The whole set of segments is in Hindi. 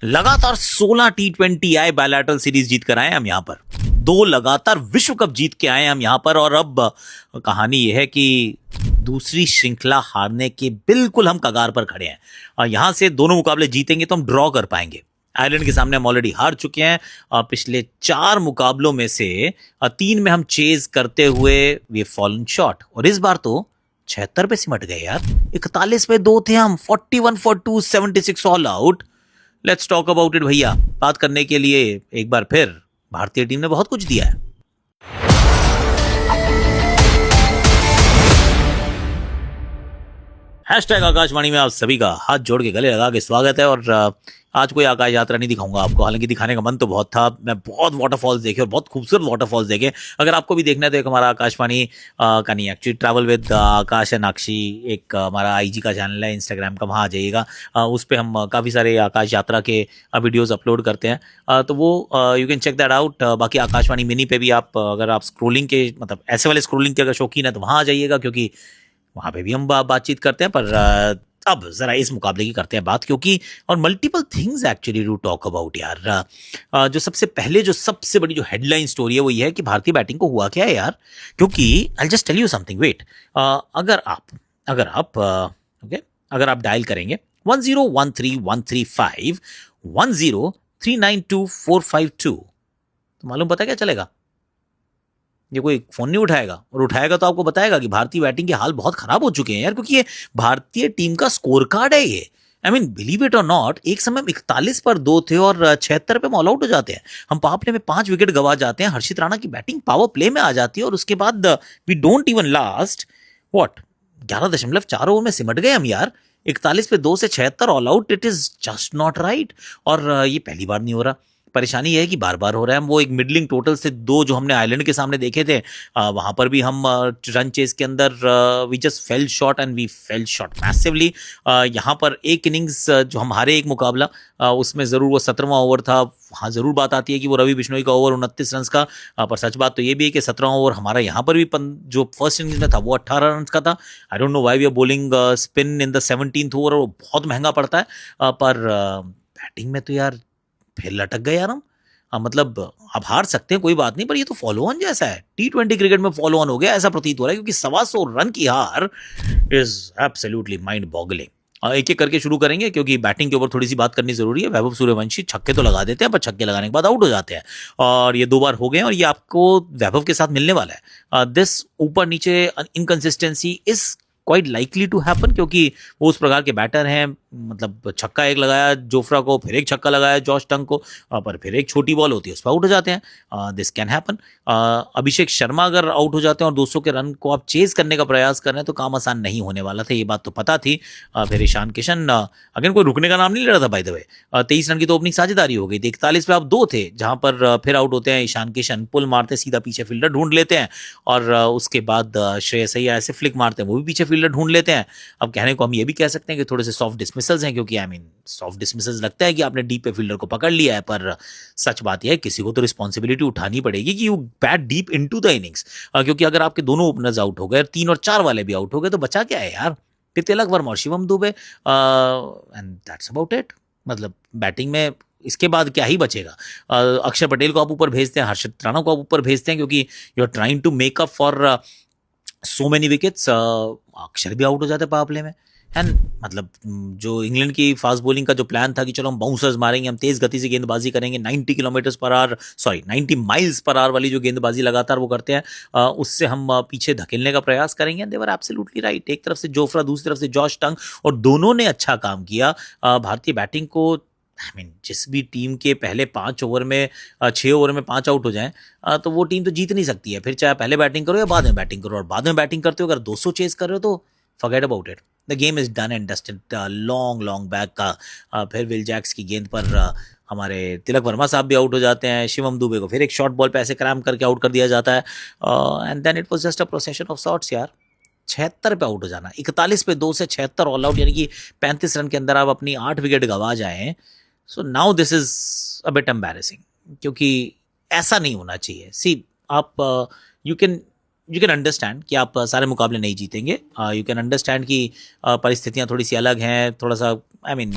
लगातार 16 T20 आई बायलैटरल सीरीज जीत कर आए हम यहाँ पर, 2 लगातार विश्व कप जीत के आए हम यहाँ पर। और अब कहानी यह है कि दूसरी श्रृंखला हारने के बिल्कुल हम कगार पर खड़े हैं और यहां से दोनों मुकाबले जीतेंगे तो हम ड्रॉ कर पाएंगे। आयरलैंड के सामने हम ऑलरेडी हार चुके हैं और पिछले 4 मुकाबलों में से 3 में हम चेज करते हुए वी फॉलन शॉर्ट, और इस बार तो 76 पे सिमट गए यार। 41 पे 2 थे हम, 41 for 2, 76 all out. Let's talk about it भैया। बात करने के लिए एक बार फिर भारतीय टीम ने बहुत कुछ दिया है। हैशटैग आकाशवाणी में आप सभी का हाथ जोड़ के गले लगा के स्वागत है। और आज कोई आकाश यात्रा नहीं दिखाऊंगा आपको, हालांकि दिखाने का मन तो बहुत था। मैं बहुत वाटरफॉल्स देखे और बहुत खूबसूरत वाटरफॉल्स देखे। अगर आपको भी देखना है तो एक हमारा आकाशवाणी का नहीं, एक्चुअली ट्रैवल विद आकाश एनाक्षी एक हमारा IG का चैनल है इंस्टाग्राम का, वहाँ आ जाइएगा। उस पर हम काफ़ी सारे आकाश यात्रा के वीडियोज़ अपलोड करते हैं, तो वो you can check that out. बाकी आकाशवाणी मिनी पे भी आप अगर आप स्क्रोलिंग के मतलब ऐसे वाले स्क्रोलिंग के अगर शौकीन है तो वहाँ आ जाइएगा, क्योंकि वहाँ पे भी हम बातचीत करते हैं। पर अब जरा इस मुकाबले की करते हैं बात, क्योंकि और multiple things actually to talk about यार। जो सबसे पहले जो सबसे बड़ी जो हेडलाइन स्टोरी है वो ये है कि भारतीय बैटिंग को हुआ क्या है यार। क्योंकि I just tell you something, wait. अगर आप डायल करेंगे 101313510392 तो मालूम पता क्या चलेगा? ये कोई फोन नहीं उठाएगा, और उठाएगा तो आपको बताएगा कि भारतीय बैटिंग के हाल बहुत खराब हो चुके हैं यार, क्योंकि ये भारतीय टीम का स्कोर कार्ड है ये। आई मीन बिलीव इट और नॉट, एक समय 41 पर 2 थे और 76 पे ऑल आउट हो जाते हैं हम। पावर प्ले में 5 विकेट गवा जाते हैं, हर्षित राणा की बैटिंग पावर प्ले में आ जाती है और उसके बाद we don't even last 11.4 over में सिमट गए हम यार। 41 पे 2 से 76 all out, it is just not right. और ये पहली बार नहीं हो रहा, परेशानी यह है कि बार बार हो रहा है। हम वो एक मिडलिंग टोटल से 2 जो हमने आयरलैंड के सामने देखे थे, वहां पर भी हम रन चेस के अंदर we just fell short and we fell short massively. यहाँ पर एक इनिंग्स जो हम हारे एक मुकाबला, उसमें ज़रूर वो 17वां ओवर था। वहाँ ज़रूर बात आती है कि वो रवि बिश्नोई का ओवर 29 रन का, पर सच बात तो ये भी है कि 17वां ओवर हमारा यहाँ पर भी जो फर्स्ट इनिंग्स में था वो 18 रन का था। I don't know why we are bowling spin in the 17th over, वो बहुत महंगा पड़ता है। पर बैटिंग में तो यार फिर लटक गए यार हम। मतलब आप हार सकते हैं कोई बात नहीं, पर ये तो फॉलो ऑन जैसा है। T20 क्रिकेट में फॉलो ऑन हो गया ऐसा प्रतीत हो रहा है, क्योंकि 125 रन की हार इज एब्सोल्युटली माइंड बॉगलिंग। एक एक करके शुरू करेंगे, क्योंकि बैटिंग के ऊपर थोड़ी सी बात करनी जरूरी है। वैभव सूर्यवंशी छक्के तो लगा देते हैं, पर छक्के लगाने के बाद आउट हो जाते हैं, और ये 2 बार हो गए और ये आपको वैभव के साथ मिलने वाला है। दिस ऊपर नीचे inconsistency is quite likely to happen, क्योंकि वो उस प्रकार के बैटर हैं। मतलब छक्का एक लगाया जोफ्रा को, फिर एक छक्का लगाया जॉश टंग को, पर फिर एक छोटी बॉल होती है उस पर आउट हो जाते हैं। This can happen. Abhishek Sharma अगर आउट हो जाते हैं और 200 के रन को आप चेज करने का प्रयास कर रहे हैं तो काम आसान नहीं होने वाला था, ये बात तो पता थी। फिर ईशान किशन अगेन कोई रुकने का नाम नहीं ले रहा था बाय द वे। 23 रन की तो ओपनिंग साझेदारी हो गई थी। 41 पे आप 2 थे, जहां पर फिर आउट होते हैं ईशान किशन, पुल मारते सीधा पीछे फील्डर ढूंढ लेते हैं, और उसके बाद श्रेयस अय्यर ऐसे फ्लिक मारते हैं, वो भी पीछे फील्डर ढूंढ लेते हैं। अब कहने को हम ये भी कह सकते हैं कि थोड़े से सॉफ्ट डिसमिसल्स हैं, क्योंकि आई मीन सॉफ्ट डिसमिसल्स लगता है कि आपने डीप पे फील्डर को पकड़ लिया है, पर सच बात यह है किसी को तो रिस्पॉन्सिबिलिटी उठानी पड़ेगी कि you bat deep into the innings. क्योंकि अगर आपके दोनों ओपनर्स आउट हो गए, 3 और 4 वाले भी आउट हो गए, तो बचा क्या है यार? फिर तिलक वर्मा और Shivam Dubey, and that's about it. मतलब बैटिंग में इसके बाद क्या ही बचेगा? अक्षर पटेल को आप ऊपर भेजते हैं, हर्षित राणा को आप ऊपर भेजते हैं, क्योंकि you are trying to make up for so many wickets. Akshar भी आउट हो जाते पावर प्ले में। एंड मतलब जो इंग्लैंड की फास्ट बॉलिंग का जो प्लान था कि चलो हम बाउंसर्स मारेंगे, हम तेज गति से गेंदबाजी करेंगे, 90 माइल्स पर आवर वाली जो गेंदबाजी लगातार वो करते हैं, उससे हम पीछे धकेलने का प्रयास करेंगे। दे वर एब्सोल्युटली राइट। एक तरफ से जोफ्रा, दूसरी तरफ से जॉश टंग, और दोनों ने अच्छा काम किया। भारतीय बैटिंग को जिस भी टीम के पहले 5 ओवर में 6 ओवर में 5 आउट हो जाएं, तो वो टीम तो जीत नहीं सकती है। फिर चाहे पहले बैटिंग करो या बाद में बैटिंग करो, और बाद में बैटिंग करते हो अगर 200 चेज कर रहे हो तो forget about it. The game is done and dusted long back का। फिर विल जैक्स की गेंद पर हमारे तिलक वर्मा साहब भी आउट हो जाते हैं। शिवम दुबे को फिर एक शॉर्ट बॉल पे ऐसे क्रैम करके आउट कर दिया जाता है, and then it was just a procession of shots यार। 76 पे आउट हो जाना, 41 पे 2 से 76 ऑल आउट, यानी कि 35 रन के अंदर आप अपनी 8 विकेट गंवा जाएं। So now this is a bit embarrassing, क्योंकि ऐसा नहीं होना चाहिए। सी आप यू कैन अंडरस्टैंड कि आप सारे मुकाबले नहीं जीतेंगे। यू कैन अंडरस्टैंड कि परिस्थितियां थोड़ी सी अलग हैं, थोड़ा सा आई मीन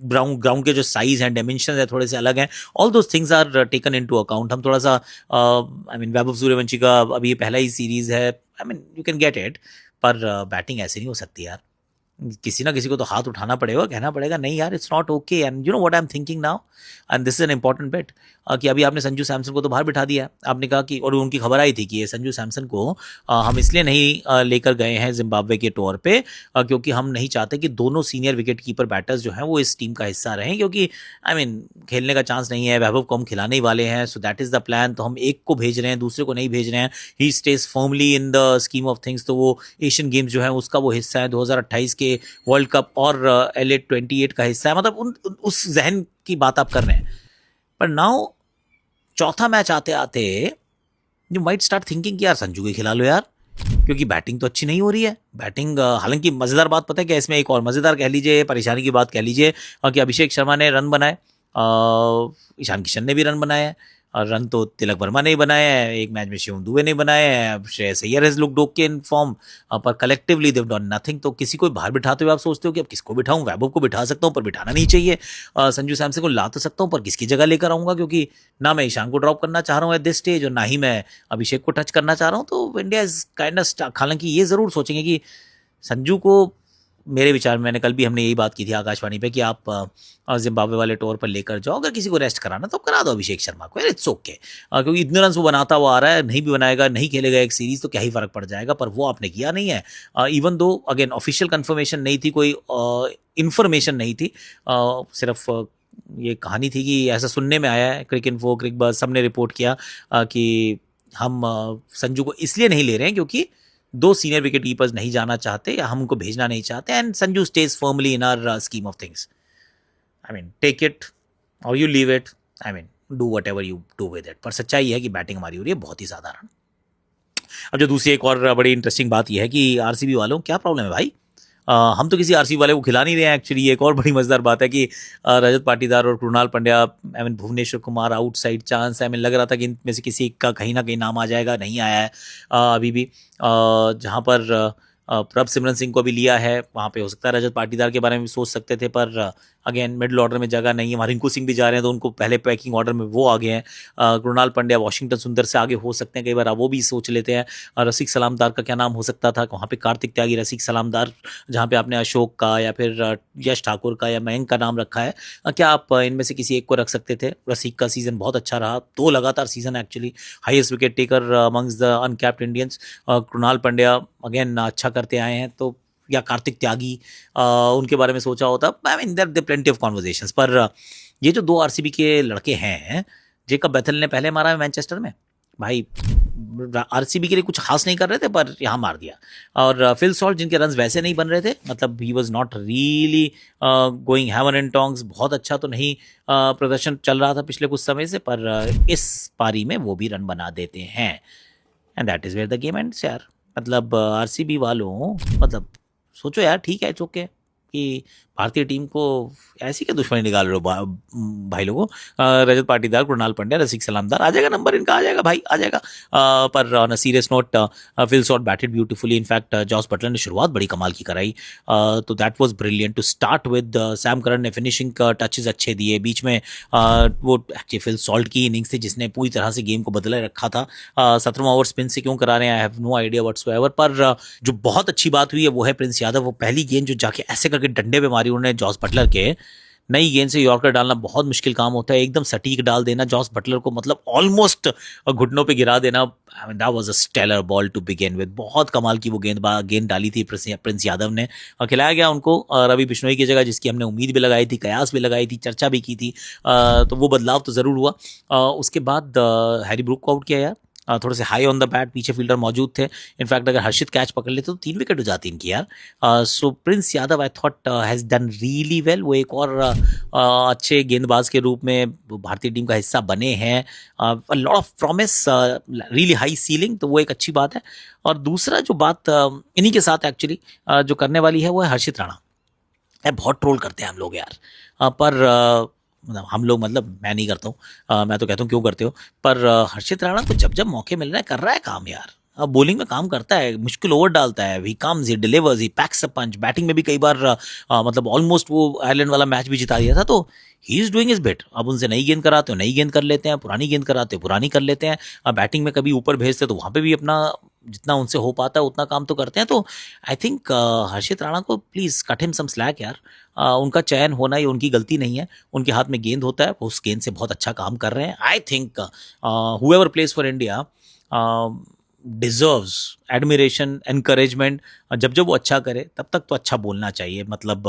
ग्राउंड ग्राउंड के जो साइज हैं, डायमेंशन है, थोड़े से अलग हैं. All those things are taken into account. हम थोड़ा सा आई मीन वैभव सूर्यवंशी का अभी ये पहला ही सीरीज है. I mean you can get it, पर बैटिंग ऐसे नहीं हो सकती यार. किसी ना किसी को तो हाथ उठाना पड़ेगा, कहना पड़ेगा नहीं यार it's not okay. And you know what I am thinking now, and this is an important bit, कि अभी आपने संजू सैमसन को तो बाहर बिठा दिया है. आपने कहा कि, और उनकी खबर आई थी कि ये संजू सैमसन को हम इसलिए नहीं लेकर गए हैं जिम्बाब्वे के टूर पे, क्योंकि हम नहीं चाहते कि दोनों सीनियर विकेट कीपर बैटर्स जो हैं वो इस टीम का हिस्सा रहें, क्योंकि आई मीन खेलने का चांस नहीं है. वैभव को हम खिलाने ही वाले हैं, so that is the plan. तो हम एक को भेज रहे हैं, दूसरे को नहीं भेज रहे हैं. He stays firmly in the scheme of things. तो वो एशियन गेम्स जो है उसका वो हिस्सा है, 2028 के वर्ल्ड कप और LA28 का हिस्सा है. मतलब उस जहन की बात आप कर रहे हैं. पर नाउ चौथा मैच आते आते यू माइट स्टार्ट थिंकिंग कि यार संजू को खिला लो यार, क्योंकि बैटिंग तो अच्छी नहीं हो रही है. बैटिंग हालांकि मजेदार बात पता है क्या इसमें, एक और मजेदार कह लीजिए, परेशानी की बात कह लीजिए, कि अभिषेक शर्मा ने रन बनाए, ईशान किशन ने भी रन बनाए हैं, और रन तो तिलक वर्मा ने ही बनाए हैं. एक मैच में शिवम दुबे ने बनाए हैं. Shreyas Iyer has looked okay in form, पर collectively they have done nothing. तो किसी को बाहर बिठाते हुए आप सोचते हो कि अब किसको बिठाऊं. वैभव को बिठा सकता हूं पर बिठाना नहीं चाहिए. संजू सैमसन को ला तो सकता हूं पर किसकी जगह लेकर आऊंगा, क्योंकि ना मैं ईशान को ड्रॉप करना चाह रहा हूं एट दिस स्टेज, और ना ही मैं अभिषेक को टच करना चाह रहा हूं. तो इंडिया इज काइंड ऑफ, हालांकि ये जरूर सोचेंगे कि संजू को, मेरे विचार में, मैंने कल भी हमने यही बात की थी आकाशवाणी पे, कि आप जिम्बाब्वे वाले टूर पर लेकर जाओ. अगर किसी को रेस्ट कराना तो करा दो अभिषेक शर्मा को, इट्स ओके. क्योंकि इतने रन वो बनाता हुआ आ रहा है, नहीं भी बनाएगा, नहीं खेलेगा एक सीरीज, तो क्या ही फर्क पड़ जाएगा. पर वो आपने किया नहीं है. Even though again official confirmation नहीं थी, कोई इन्फॉर्मेशन नहीं थी, सिर्फ ये कहानी थी कि ऐसा सुनने में आया है. क्रिक-इन्फो, क्रिकबज़ सब ने रिपोर्ट किया कि हम संजू को इसलिए नहीं ले रहे हैं क्योंकि दो सीनियर विकेट कीपर्स नहीं जाना चाहते, या हम उनको भेजना नहीं चाहते. And Sanju stays firmly in our scheme of things. I mean take it और you leave it, I mean do whatever you do with it. पर सच्चाई है कि बैटिंग हमारी हो रही है बहुत ही साधारण. अब जो दूसरी एक और बड़ी इंटरेस्टिंग बात यह है कि आरसीबी वालों क्या प्रॉब्लम है भाई. हम तो किसी आरसीबी वाले को खिला नहीं रहे हैं. एक्चुअली एक और बड़ी मजेदार बात है कि रजत पाटीदार और Krunal Pandya, I mean Bhuvneshwar Kumar outside chance. I mean लग रहा था कि इनमें से किसी का कहीं ना कहीं नाम आ जाएगा, नहीं आया है अभी भी. जहाँ पर प्रभ सिमरन सिंह को भी लिया है, वहाँ पे हो सकता है रजत पाटीदार के बारे में भी सोच सकते थे, पर अगेन मिडिल ऑर्डर में जगह नहीं है. रिंकू सिंह भी जा रहे हैं तो उनको पहले पैकिंग ऑर्डर में वो आ गए हैं. कृणाल पंड्या वाशिंगटन सुंदर से आगे हो सकते हैं, कई बार वो भी सोच लेते हैं. रसिक सलामदार का क्या नाम हो सकता था, वहाँ पे कार्तिक त्यागी, रसिक सलामदार, जहाँ पे आपने अशोक का या फिर यश ठाकुर का या मयंक का नाम रखा है. क्या आप इनमें से किसी एक को रख सकते थे. रसिक का सीजन बहुत अच्छा रहा, 2 लगातार season actually highest wicket taker amongst the uncapped Indians. Krunal Pandya again अच्छा करते आए हैं, तो या कार्तिक त्यागी, उनके बारे में सोचा होता. I mean there plenty of conversations. पर ये जो 2 आरसीबी के लड़के हैं, जेकब बेथल ने पहले मारा है मैनचेस्टर में, भाई आरसीबी के लिए कुछ खास नहीं कर रहे थे पर यहाँ मार दिया. और फिल सॉल्ट, जिनके रन्स वैसे नहीं बन रहे थे, मतलब he was not really going hammer and tongs, बहुत अच्छा तो नहीं प्रदर्शन चल रहा था पिछले कुछ समय से, पर इस पारी में वो भी रन बना देते हैं. And that is where the game ends यार. मतलब आरसीबी वालों, मतलब सोचो यार, ठीक है चौके कि भारतीय टीम को ऐसी क्या दुश्मनी निकाल रहे हो भाई लोगों. रजत पाटीदार, कृणाल पंड्या, रसिक सलामदार, आ जाएगा नंबर इनका, आ जाएगा भाई, आ जाएगा. पर on a serious note, Phil Salt batted beautifully. In fact Jos Buttler ने शुरुआत बड़ी कमाल की कराई, तो that was brilliant to start with. Sam Curran ने फिनिशिंग टचेस अच्छे दिए बीच में. वो एक्चुअली फिल सॉल्ट की इनिंग्स थी जिसने पूरी तरह से गेम को बदले रखा था. 17वां ओवर स्पिन से क्यों करा रहे हैं, I have no idea whatsoever. पर जो बहुत अच्छी बात हुई है वो है प्रिंस यादव. वो पहली गेंद जो जाके ऐसे करके डंडे पे मारी उन्होंने जॉस बटलर के. नई गेंद से यॉर्कर डालना बहुत मुश्किल काम होता है, एकदम सटीक डाल देना जॉस बटलर को, मतलब ऑलमोस्ट घुटनों पे गिरा देना. That was a stellar ball to begin with. बहुत कमाल की वो गेंद डाली थी प्रिंस यादव ने. खिलाया गया उनको रवि बिश्नोई की जगह, जिसकी हमने उम्मीद भी लगाई थी, कयास भी लगाई थी, चर्चा भी की थी. तो वो बदलाव तो ज़रूर हुआ. उसके बाद हैरी ब्रूक को आउट किया यार, थोड़े से हाई ऑन द बैट, पीछे फील्डर मौजूद थे. इनफैक्ट अगर हर्षित कैच पकड़ लेते तो 3 विकेट हो जाती इनकी यार. So Prince Yadav I thought has done really well. वो एक और अच्छे गेंदबाज के रूप में भारतीय टीम का हिस्सा बने हैं. Lot of promise, really high ceiling, तो वो एक अच्छी बात है. और दूसरा जो बात इन्हीं के साथ एक्चुअली जो करने वाली है वो है हर्षित राणा. बहुत ट्रोल करते हैं हम लोग यार, पर मतलब हम लोग, मतलब मैं नहीं करता हूँ, मैं तो कहता हूँ क्यों करते हो. पर हर्षित राणा को जब जब मौके मिल रहे हैं कर रहा है काम यार. बॉलिंग में काम करता है, मुश्किल ओवर डालता है, he comes, he delivers, he packs a punch. Batting में भी कई बार मतलब ऑलमोस्ट वो आयरलैंड वाला मैच भी जिता दिया था, तो he is doing his bit. अब उनसे नई गेंद कराते हो, नई गेंद कर लेते हैं, पुरानी गेंद कराते हो, पुरानी कर लेते हैं। अब बैटिंग में कभी ऊपर भेजते तो वहाँ पे भी अपना जितना उनसे हो पाता है उतना काम तो करते हैं। तो आई थिंक हर्षित राणा को please cut him some slack यार। उनका चयन होना ये उनकी गलती नहीं है, उनके हाथ में गेंद होता है, वो उस गेंद से बहुत अच्छा काम कर रहे हैं। I think whoever plays for India deserves admiration, encouragement. जब जब वो अच्छा करे तब तक तो अच्छा बोलना चाहिए। मतलब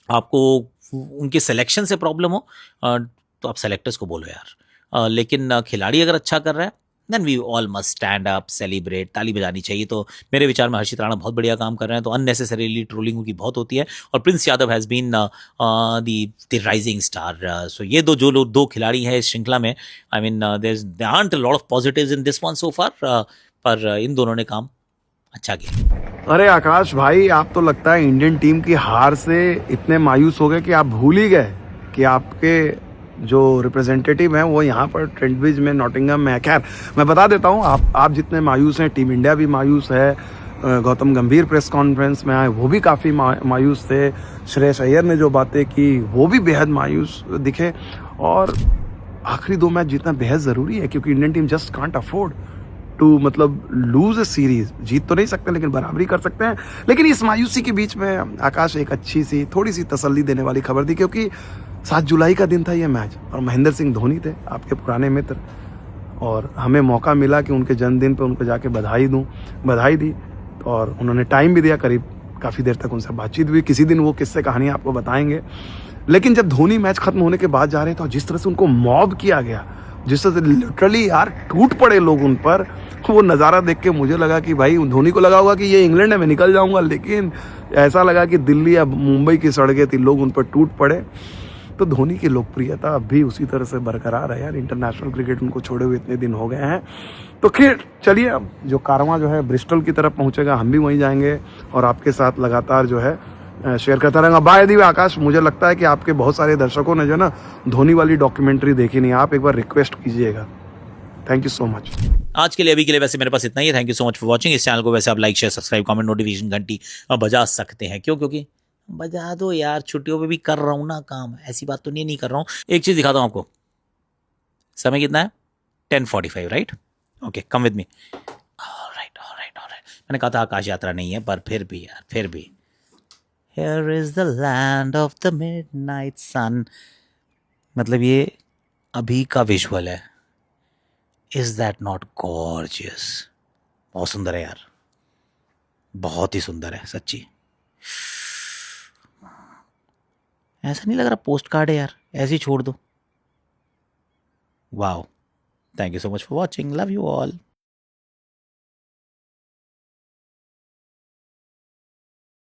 आपको उनके सिलेक्शन से प्रॉब्लम हो तो आप सेलेक्टर्स को बोलो यार। लेकिन खिलाड़ी अगर अच्छा कर रहा है then we all must stand up, celebrate, ताली बजानी चाहिए। तो मेरे विचार में हर्षित राणा बहुत बढ़िया काम कर रहे हैं। तो अननेसेसरीली ट्रोलिंग उनकी बहुत होती है, और Prince Yadav has been the rising star. So ये दो जो लोग दो खिलाड़ी हैं इस श्रृंखला में, I mean there aren't a lot of positives in this one so far, पर इन दोनों ने काम अच्छा किया। अरे आकाश भाई, आप तो लगता है इंडियन टीम की हार से इतने मायूस हो गए कि आप भूल ही गए कि आपके जो रिप्रेजेंटेटिव हैं वो यहाँ पर ट्रेंट ब्रिज में, नॉटिंघम में है। खैर, मैं बता देता हूँ, आप जितने मायूस हैं, टीम इंडिया भी मायूस है। गौतम गंभीर प्रेस कॉन्फ्रेंस में आए, वो भी काफ़ी मायूस थे। श्रेयस अय्यर ने जो बातें की वो भी बेहद मायूस दिखे। और आखिरी 2 मैच जीतना बेहद ज़रूरी है, क्योंकि Indian team just can't afford to मतलब लूज ए सीरीज। जीत तो नहीं सकते लेकिन बराबरी कर सकते हैं। लेकिन इस मायूसी के बीच में आकाश एक अच्छी सी, थोड़ी सी तसल्ली देने वाली खबर दी, क्योंकि 7 जुलाई का दिन था ये मैच, और महेंद्र सिंह धोनी थे आपके पुराने मित्र, और हमें मौका मिला कि उनके जन्मदिन पे उनको जाके बधाई दी। और उन्होंने टाइम भी दिया, करीब काफ़ी देर तक उनसे बातचीत हुई। किसी दिन वो किस्से कहानियाँ आपको बताएंगे। लेकिन जब धोनी मैच खत्म होने के बाद जा रहे थे, और जिस तरह से उनको मॉब किया गया, जिस तरह से लिटरली यार टूट पड़े लोग उन पर, वो नज़ारा देख के मुझे लगा कि भाई, धोनी को लगा होगा कि ये इंग्लैंड है, मैं निकल जाऊंगा, लेकिन ऐसा लगा कि दिल्ली या मुंबई की सड़कें थी, लोग उन पर टूट पड़े। तो धोनी की लोकप्रियता अब भी उसी तरह से बरकरार है यार। इंटरनेशनल क्रिकेट उनको छोड़े हुए इतने दिन हो गए हैं। तो खैर चलिए, अब जो कारवां जो है ब्रिस्टल की तरफ पहुंचेगा, हम भी वहीं जाएंगे और आपके साथ लगातार जो है शेयर करता रहेगा। बाय दी वे आकाश, मुझे लगता है कि आपके बहुत सारे दर्शकों ने जो ना धोनी वाली डॉक्यूमेंट्री देखी नहीं, आप एक बार रिक्वेस्ट कीजिएगा। Thank you so much. आज के लिए, अभी के लिए वैसे मेरे पास इतना ही है। Thank you so much for watching. इस चैनल को वैसे आप like, share, subscribe, comment, notification घंटी बजा सकते हैं। क्यों? क्योंकि बजा दो यार, छुट्टियों पे भी कर रहा हूँ ना काम, ऐसी बात तो नहीं कर रहा हूँ। एक चीज़ दिखाता हूँ आपको, समय कितना है? 10:45, right? Okay, come with me. Alright, alright, alright. मैंने कहा था आकाश यात्रा नहीं है, पर फिर भी यार, फिर भी Here is the land of the midnight sun। मतलब ये अभी का विजुअल है। Is that not gorgeous? बहुत सुंदर है यार, बहुत ही सुंदर है सच्ची। ऐसा नहीं लग रहा पोस्ट कार्ड है यार, ऐसे ही छोड़ दो। Wow, thank you so much for watching, love you all.